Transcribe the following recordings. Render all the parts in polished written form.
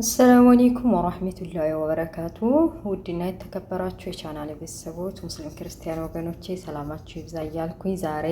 አሰላሙ አለይኩም ወራህመቱላሂ ወበረካቱ። ውድና የተከበራችሁ የቻናል ቤተሰቦች ሙስሊም ክርስቲያን ወገኖቼ ሰላማችሁ ይብዛ እያልኩኝ ዛሬ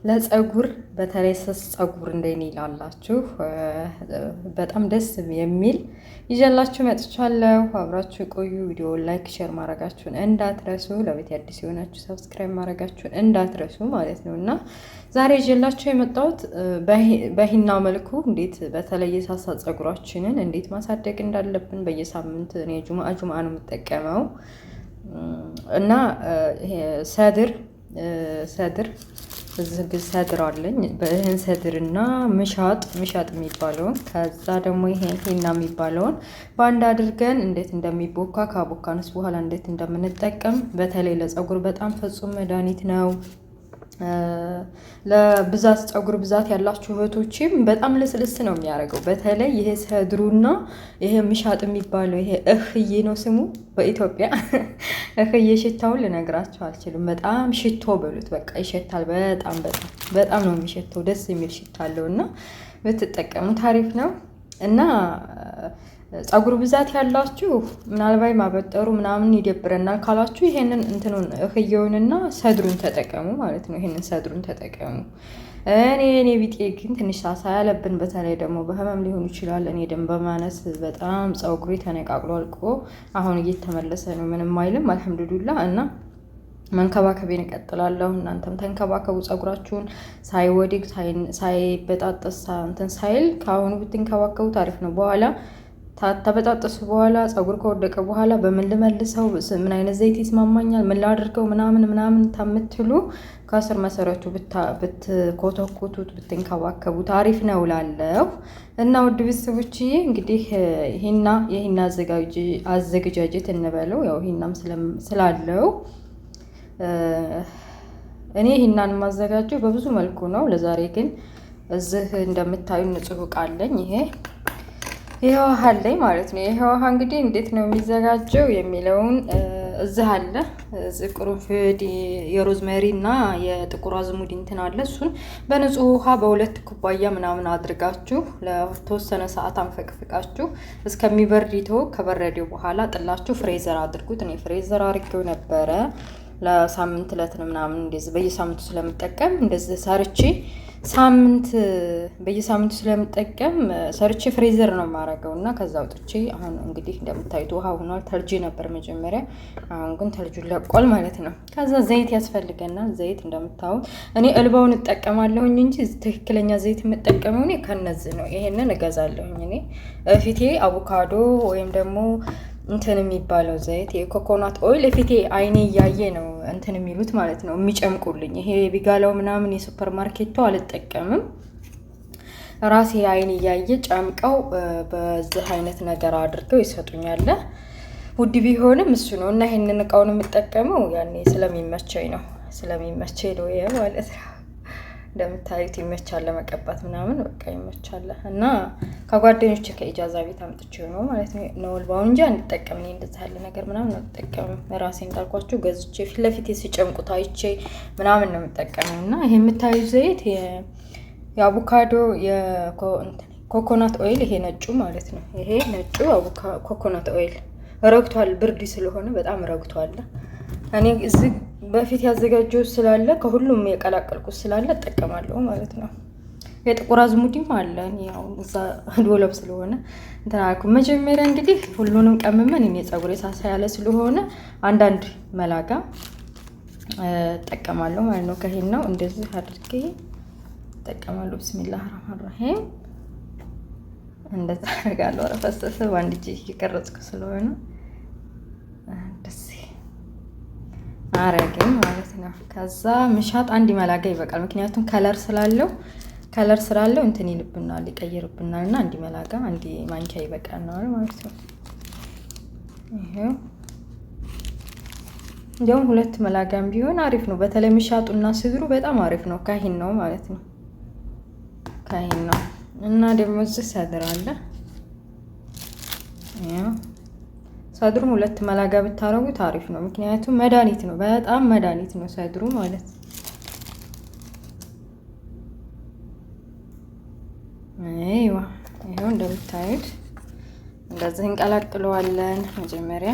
ለፀጉር በተለይ ስስ ፀጉር እንደኔ ላላችሁ በጣም ደስ የሚል ይዤላችሁ መጥቻለሁ። አብራችሁ ቆዩ። ቪዲዮ ላይክ፣ ሼር ማድረጋችሁን እንዳትረሱ። ለቤት አዲስ የሆናችሁ ሰብስክራይብ ማድረጋችሁን እንዳትረሱ ማለት ነውና ዛሬ ይዤላችሁ የመጣሁት በሂና መልኩ እንዴት በተለይ የሳሳ ፀጉራችንን እንዴት ማሳደግ እንዳለብን በየሳምንት እኔ ጁምአ ነው የምጠቀመው እና ሰድር ሰድር አለኝ። በይህን ሰድርና ምሻጥ የሚባለውን ከዛ ደግሞ ይሄን ሂና የሚባለውን በአንድ አድርገን እንዴት እንደሚቦካ ካቦካንስ በኋላ እንዴት እንደምንጠቀም በተለይ ለፀጉር በጣም ፍጹም መድኃኒት ነው። ለብዛት ፀጉር ብዛት ያላችሁ እህቶችም በጣም ልስልስ ነው የሚያደርገው። በተለይ ይሄ ሰድሩና ይሄ ምሻጥ የሚባለው ይሄ እህዬ ነው ስሙ በኢትዮጵያ እህዬ ሽታውን ልነግራችሁ አልችልም። በጣም ሽቶ በሉት በቃ ይሸታል። በጣም ነው የሚሸተው። ደስ የሚል ሽታ አለውና ብትጠቀሙት አሪፍ ነው እና ፀጉር ብዛት ያላችሁ ምናልባት ማበጠሩ ምናምን ይደብረናል ካላችሁ ይሄንን እንትኑን እህየውንና ሰድሩን ተጠቀሙ ማለት ነው። ይሄንን ሰድሩን ተጠቀሙ። እኔ ቢጤ ግን ትንሽ ሳሳ ያለብን በተለይ ደግሞ በህመም ሊሆን ይችላል። እኔ ደም በማነስ በጣም ፀጉሬ ተነቃቅሎ አልቆ አሁን እየተመለሰ ነው። ምንም አይልም አልሐምዱሊላህ። እና መንከባከቤን እቀጥላለሁ። እናንተም ተንከባከቡ ፀጉራችሁን ሳይወድቅ ሳይበጣጠስ እንትን ሳይል ከአሁኑ ብትንከባከቡ ታሪፍ ነው። በኋላ ተበጣጠሱ በኋላ ፀጉር ከወደቀ በኋላ በምን ልመልሰው፣ ምን አይነት ዘይት ይስማማኛል፣ ምን ላድርገው ምናምን ታምትሉ ከስር መሰረቱ ብትኮተኩቱት ብትንከባከቡት አሪፍ ነው እላለሁ። እና ውድ ቤተሰቦችዬ እንግዲህ የሂና አዘገጃጀት እንበለው ያው ሂናም ስላለው እኔ ሂናን የማዘጋጀው በብዙ መልኩ ነው። ለዛሬ ግን እዚህ እንደምታዩ ንጹህ ዕቃ አለኝ። ይሄ ውሃ አለኝ ማለት ነው። ይሄ ውሃ እንግዲህ እንዴት ነው የሚዘጋጀው የሚለውን እዚህ አለ። እዚህ ቅርንፉድ የሮዝሜሪ እና የጥቁር አዝሙድ እንትን አለ። እሱን በንጹህ ውሃ በ2 ኩባያ ምናምን አድርጋችሁ ለተወሰነ ሰዓት አንፈቅፍቃችሁ እስከሚበርድ ከበረዴው በኋላ ጥላችሁ ፍሬዘር አድርጉት። እኔ ፍሬዘር አድርጌው ነበረ ለሳምንት ለትን ምናምን እንደዚህ በየሳምንቱ ስለምጠቀም እንደዚህ ሰርቼ በየሳምንቱ ስለምጠቀም ሰርቼ ፍሬዘር ነው የማደርገው እና ከዛ አውጥቼ አሁን እንግዲህ እንደምታዩት ውሃ ሆኗል። ተልጂ ነበር መጀመሪያ፣ አሁን ግን ተልጁን ለቋል ማለት ነው። ከዛ ዘይት ያስፈልገናል። ዘይት እንደምታዩት እኔ እልባውን እጠቀማለሁኝ እንጂ ትክክለኛ ዘይት የምጠቀመው እኔ ከነዚህ ነው። ይሄንን እገዛለሁኝ እኔ ፊቴ አቮካዶ ወይም ደግሞ እንትን የሚባለው ዘይት የኮኮናት ኦይል ፊቴ አይኔ እያየ ነው እንትን የሚሉት ማለት ነው የሚጨምቁልኝ። ይሄ ቢጋላው ምናምን የሱፐር ማርኬቱ አልጠቀምም። ራሴ አይኔ እያየ ጨምቀው በዚህ አይነት ነገር አድርገው ይሰጡኛል። ውድ ቢሆንም እሱ ነው እና ይሄንን እቃውን የምጠቀመው ያኔ ስለሚመቸኝ ነው ማለት ነው። እንደምታዩት ይመቻል ለመቀባት ምናምን በቃ ይመቻል። እና ከጓደኞቼ ከኢጃዛ ቤት አምጥቼው ነው ማለት ነው እልባውን እንጂ አንጠቀም። እኔ እንደዚህ ያለ ነገር ምናምን አልጠቀምም። ራሴ እንዳልኳችሁ ገዝቼ ፊት ለፊት ሲጨምቁት አይቼ ምናምን ነው የምጠቀመው። እና ይሄ የምታዩት ዘይት የአቮካዶ የኮኮናት ኦይል ይሄ ነጩ ማለት ነው። ይሄ ነጩ ኮኮናት ኦይል ረግቷል፣ ብርድ ስለሆነ በጣም ረግቷል። እኔ እዚህ በፊት ያዘጋጀው ስላለ ከሁሉም የቀላቀልኩት ስላለ እጠቀማለሁ ማለት ነው። የጥቁር አዝሙድም አለ ያው እዛ ዶለብ ስለሆነ እንትን አልኩ። መጀመሪያ እንግዲህ ሁሉንም ቀምመን እኔ ፀጉሬ ሳሳ ያለ ስለሆነ አንዳንድ መላጋ እጠቀማለሁ ማለት ነው። ከሄን ነው እንደዚህ አድርጌ እጠቀማለሁ። ቢስሚላህ ረህማን ረሂም እንደዛ አደርጋለሁ። ረፈሰሰ ባንድ እጄ እየቀረጽኩ ስለሆነ አረገኝ ማለት ነው። ከዛ ምሻጥ አንድ መላጋ ይበቃል። ምክንያቱም ከለር ስላለው እንትን ይልብናል ይቀይርብናል እና አንድ መላጋ አንድ ማንኪያ ይበቃናል ማለት ነው። ይሄው እንዲያውም 2 መላጋም ቢሆን አሪፍ ነው። በተለይ ምሻጡና ስድሩ በጣም አሪፍ ነው። ካሂን ነው ማለት ነው። ካሂን ነው እና ደግሞ እዚህ ሰድር አለ። ይሄው ሰድሩን 2 መላጋ ብታረጉት አሪፍ ነው። ምክንያቱም መድኃኒት ነው፣ በጣም መድኃኒት ነው ሰድሩ ማለት ነው። ይሄው እንደምታዩት እንደዚህ እንቀላቅለዋለን መጀመሪያ።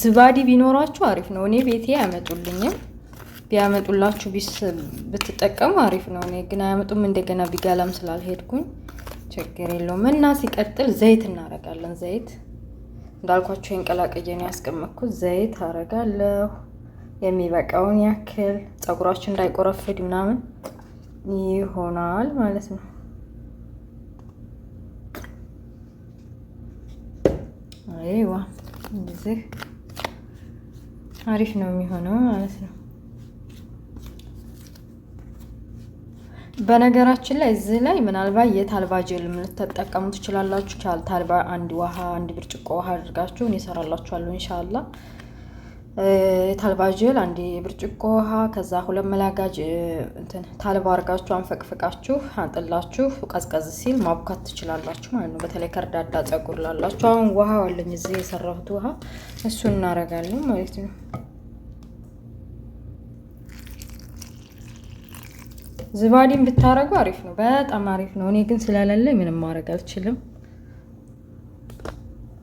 ዝባዲ ቢኖራችሁ አሪፍ ነው። እኔ ቤቴ ያመጡልኝም ቢያመጡላችሁ ብትጠቀሙ አሪፍ ነው። እኔ ግን አያመጡም። እንደገና ቢጋላም ስላልሄድኩኝ ችግር የለውም። እና ሲቀጥል ዘይት እናረጋለን። ዘይት እንዳልኳችሁ እንቀላቅዬ ነው ያስቀመጥኩት። ዘይት አረጋለሁ የሚበቃውን ያክል፣ ፀጉራችሁ እንዳይቆረፍድ ምናምን ይሆናል ማለት ነው። አይዋ እንደዚህ አሪፍ ነው የሚሆነው ማለት ነው። በነገራችን ላይ እዚህ ላይ ምናልባት የታልባ ጀል ልትጠቀሙ ትችላላችሁ። ታልባ አንድ ብርጭቆ ውሃ አድርጋችሁ እኔ እሰራላችኋለሁ ኢንሻአላህ። የታልባ ጀል አንድ ብርጭቆ ውሃ፣ ከዛ 2 መላጋጅ ታልባ አድርጋችሁ አንፈቅፍቃችሁ አንጥላችሁ ቀዝቀዝ ሲል ማቡካት ትችላላችሁ ማለት ነው። በተለይ ከርዳዳ ፀጉር ላላችሁ። አሁን ውሃ አለኝ እዚህ የሰራሁት ውሃ፣ እሱን እናረጋለን ማለት ነው። ዝባዲን ብታረጉ አሪፍ ነው፣ በጣም አሪፍ ነው። እኔ ግን ስለሌለኝ ምንም ማድረግ አልችልም።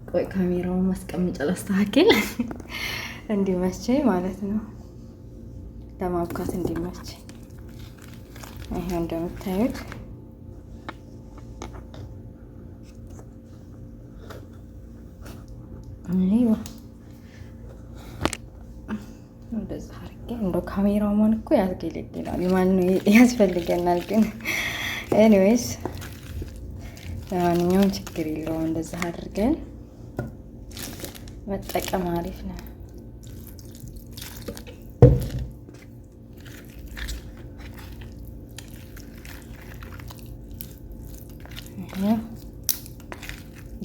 ቆይ ካሜራውን ማስቀመጫ ላስተካክል እንዲመቸኝ ማለት ነው፣ ለማብካት እንዲመቸኝ። ይሄ እንደምታዩት አይዋ እንደዛ አድርጌ እንደው ካሜራው ማን እኮ ያስገለግላል ማን ነው ያስፈልገናል። ግን ኤኒዌይስ ለማንኛውም ችግር የለውም። እንደዛ አድርገን መጠቀም አሪፍ ነው።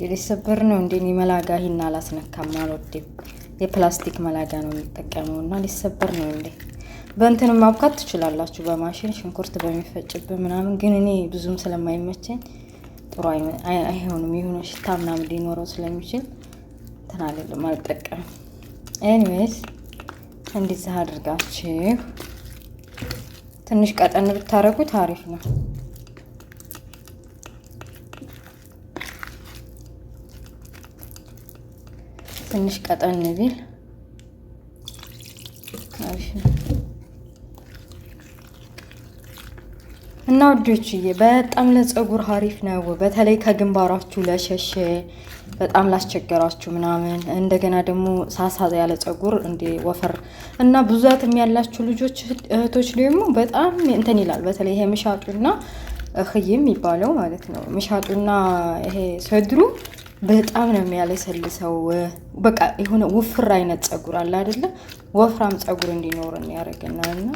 ሊሰበር ነው እንደኔ መላጋ ይሄን አላስነካም፣ አልወድም። የፕላስቲክ መላጋ ነው የሚጠቀመው እና ሊሰበር ነው እንዴ። በእንትንም ማብካት ትችላላችሁ በማሽን ሽንኩርት በሚፈጭበት ምናምን፣ ግን እኔ ብዙም ስለማይመቸኝ ጥሩ አይሆንም። የሆነ ሽታ ምናምን ሊኖረው ስለሚችል እንትን አይደለም አልጠቀምም። ኤኒዌይስ እንዲህ አድርጋችሁ ትንሽ ቀጠን ብታረጉት አሪፍ ነው። ትንሽ ቀጠን ቢል አሪፍ ነው እና ወዶችዬ በጣም ለፀጉር አሪፍ ነው። በተለይ ከግንባራችሁ ለሸሸ በጣም ላስቸገራችሁ ምናምን፣ እንደገና ደግሞ ሳሳ ያለ ፀጉር እንደ ወፈር እና ብዛትም ያላችሁ ልጆች እህቶች ደግሞ በጣም እንትን ይላል። በተለይ ይሄ ምሻጡና እህይ የሚባለው ማለት ነው። ምሻጡና ይሄ ሰድሩ በጣም ነው የሚያለሰልሰው። በቃ የሆነ ውፍር አይነት ፀጉር አለ አይደለ? ወፍራም ፀጉር እንዲኖርን ያደርገናልና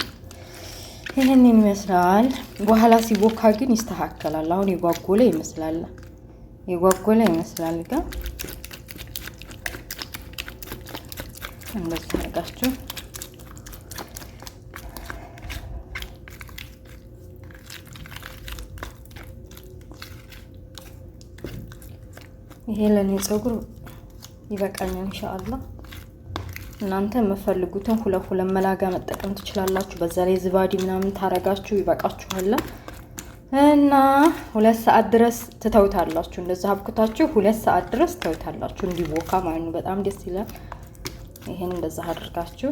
ይሄንን ይመስላል። በኋላ ሲቦካ ግን ይስተካከላል። አሁን የጓጎለ ይመስላል ጋር እንደዚህ አድርጋችሁ ይሄ ለኔ ፀጉር ይበቃኛል ኢንሻአላህ። እናንተ የምትፈልጉትን ሁለት መላጋ መጠቀም ትችላላችሁ። በዛ ላይ ዝባዲ ምናምን ታረጋችሁ ይበቃችኋል። እና 2 ሰዓት ድረስ ትተውታላችሁ። እንደዛ አብኩታችሁ 2 ሰዓት ድረስ ትተውታላችሁ እንዲቦካ ማለት ነው። በጣም ደስ ይላል። ይሄን እንደዛ አድርጋችሁ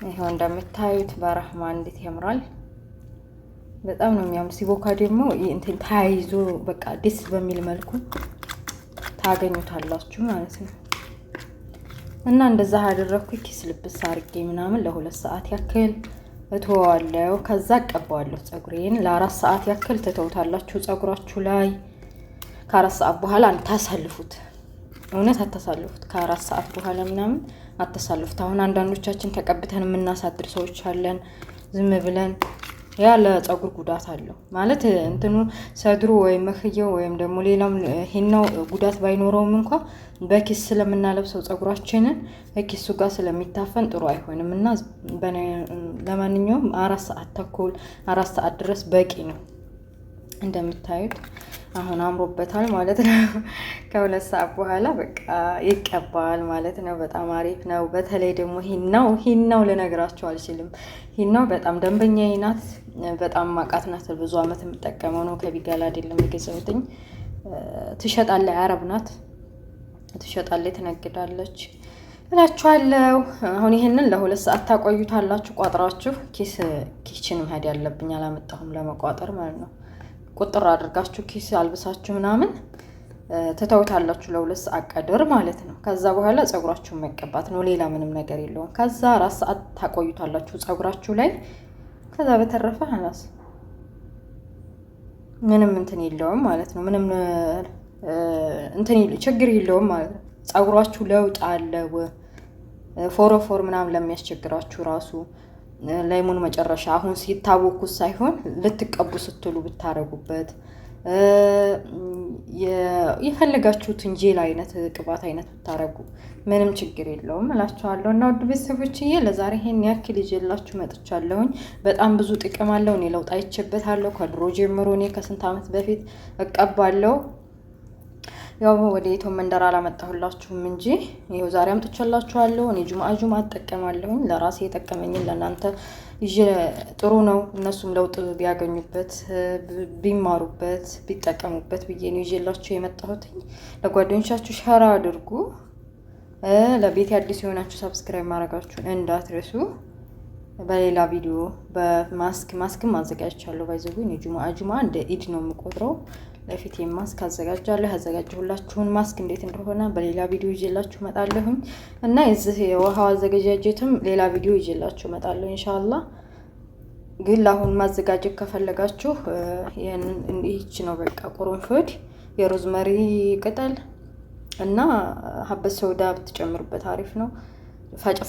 ይሄው እንደምታዩት በረህማን እንዴት ያምራል። በጣም ነው የሚያምር። ሲቦካ ደግሞ እንትን ታይዞ በቃ ደስ በሚል መልኩ ታገኙታላችሁ ማለት ነው። እና እንደዛ ያደረኩኝ ኪስ ልብስ አርጌ ምናምን ለ2 ሰዓት ያክል እተዋለሁ። ከዛ አቀባዋለሁ ፀጉሬን። ለ4 ሰዓት ያክል ትተውታላችሁ ፀጉራችሁ ላይ። ከ4 ሰዓት በኋላ አታሳልፉት፣ እውነት አታሳልፉት። ከ4 ሰዓት በኋላ ምናምን አታሳልፉት። አሁን አንዳንዶቻችን ተቀብተን የምናሳድር ሰዎች አለን ዝም ብለን። ያ ለፀጉር ጉዳት አለው ማለት እንትኑ ሰድሩ ወይም መክየው ወይም ደግሞ ሌላም ሄናው ጉዳት ባይኖረውም እንኳን በኪስ ስለምናለብሰው ፀጉራችንን በኪሱ ጋር ስለሚታፈን ጥሩ አይሆንም። እና ለማንኛውም 4 ሰዓት ተኩል 4 ሰዓት ድረስ በቂ ነው እንደምታዩት። አሁን አምሮበታል ማለት ነው። ከ2 ሰዓት በኋላ በቃ ይቀባል ማለት ነው። በጣም አሪፍ ነው። በተለይ ደግሞ ሂናው ልነግራችሁ አልችልም። ሂናው በጣም ደንበኛዬ ናት። በጣም ማቃት ናት። ብዙ አመት የምጠቀመው ነው። ከቢጋላ አይደለም የገዛሁትኝ። ትሸጣለች፣ አረብ ናት። ትሸጣለች፣ ትነግዳለች እላችኋለሁ። አሁን ይሄንን ለ2 ሰዓት ታቆዩታላችሁ ቋጥራችሁ። ኪችን መሄድ ያለብኝ አላመጣሁም ለመቋጠር ማለት ነው። ቁጥር አድርጋችሁ ኪስ አልብሳችሁ ምናምን ትተውታላችሁ ለ2 ሰዓት ቀድር ማለት ነው። ከዛ በኋላ ፀጉራችሁን መቀባት ነው። ሌላ ምንም ነገር የለውም። ከዛ 4 ሰዓት ታቆዩታላችሁ ፀጉራችሁ ላይ። ከዛ በተረፈ ሀላስ ምንም እንትን የለውም ማለት ነው። ምንም እንትን ችግር የለውም ማለት ነው። ፀጉራችሁ ለውጥ አለው። ፎረፎር ምናምን ለሚያስቸግራችሁ ራሱ ላይሙን መጨረሻ አሁን ሲታወኩት ሳይሆን ልትቀቡ ስትሉ ብታረጉበት የፈለጋችሁትን ጄል አይነት ቅባት አይነት ብታረጉ ምንም ችግር የለውም እላችኋለሁ። እና ውድ ቤተሰቦችዬ ለዛሬ ይሄን ያክል ይዤላችሁ መጥቻለሁኝ። በጣም ብዙ ጥቅም አለው። እኔ ለውጥ አይቼበታለሁ። ከድሮ ጀምሮ እኔ ከስንት ዓመት በፊት እቀባለሁ። ያው ወደ ኢትዮ መንደር አላመጣሁላችሁም እንጂ ይሄው ዛሬ አምጥቻላችኋለሁ። እኔ ጁምአ እጠቀማለሁኝ። ለራሴ የጠቀመኝን ለእናንተ ይዤ ጥሩ ነው። እነሱም ለውጥ ቢያገኙበት ቢማሩበት ቢጠቀሙበት ብዬ ነው ይዤላችሁ የመጣሁት። ለጓደኞቻችሁ ሸራ አድርጉ። ለቤት አዲስ የሆናችሁ ሰብስክራይብ ማድረጋችሁን እንዳትረሱ። በሌላ ቪዲዮ በማስክም አዘጋጅቻለሁ። ባይዘጉ እኔ ጁምአ እንደ ኢድ ነው የምቆጥረው። ለፊት ማስክ አዘጋጃለሁ። ያዘጋጀሁላችሁን ማስክ እንዴት እንደሆነ በሌላ ቪዲዮ ይዤላችሁ እመጣለሁኝ እና የዚህ የውሃው አዘገጃጀትም ሌላ ቪዲዮ ይዤላችሁ እመጣለሁ ኢንሻአላህ። ግን ለአሁን ማዘጋጀት ከፈለጋችሁ ይሄንን ይህች ነው በቃ ቁርንፍድ፣ የሮዝመሪ ቅጠል እና ሀበት ሰውዳ ብትጨምሩበት አሪፍ ነው።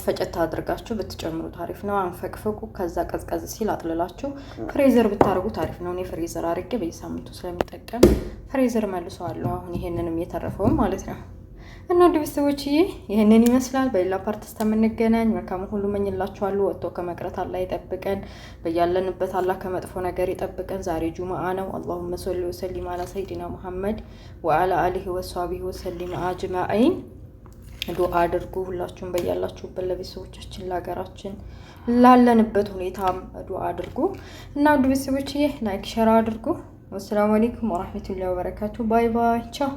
ፈጨት አድርጋችሁ ብትጨምሩት አሪፍ ነው። አንፈቅፈቁ። ከዛ ቀዝቀዝ ሲል አጥልላችሁ ፍሬዘር ብታረጉት አሪፍ ነው። እኔ ፍሬዘር አድርጌ በየሳምንቱ ስለሚጠቀም ፍሬዘር መልሰዋለሁ። አሁን ይሄንንም የተረፈው ማለት ነው። እና ውድ ቤተሰቦችዬ ይሄንን ይመስላል። በሌላ ፓርት እስከምንገናኝ መልካም ሁሉ መኝላችኋለሁ። ወጥቶ ከመቅረት አላህ ይጠብቀን። በያለንበት አላህ ከመጥፎ ነገር ይጠብቀን። ዛሬ ጁምአ ነው። አላሁመ ሰሊ ወሰሊም አላ ሰይዲና ሙሐመድ ወአላ አሊሂ ወሰሐቢሂ ወሰሊም አጅማኢን። ዱአ አድርጉ ሁላችሁም በያላችሁበት ለቤተሰቦቻችን ለሀገራችን ላለንበት ሁኔታም ዱአ አድርጉ እና ውድ ቤተሰቦችዬ ላይክ ሼር አድርጉ። ወሰላሙ አለይኩም ወራህመቱላሂ ወበረካቱ። ባይ ባይ ቻው።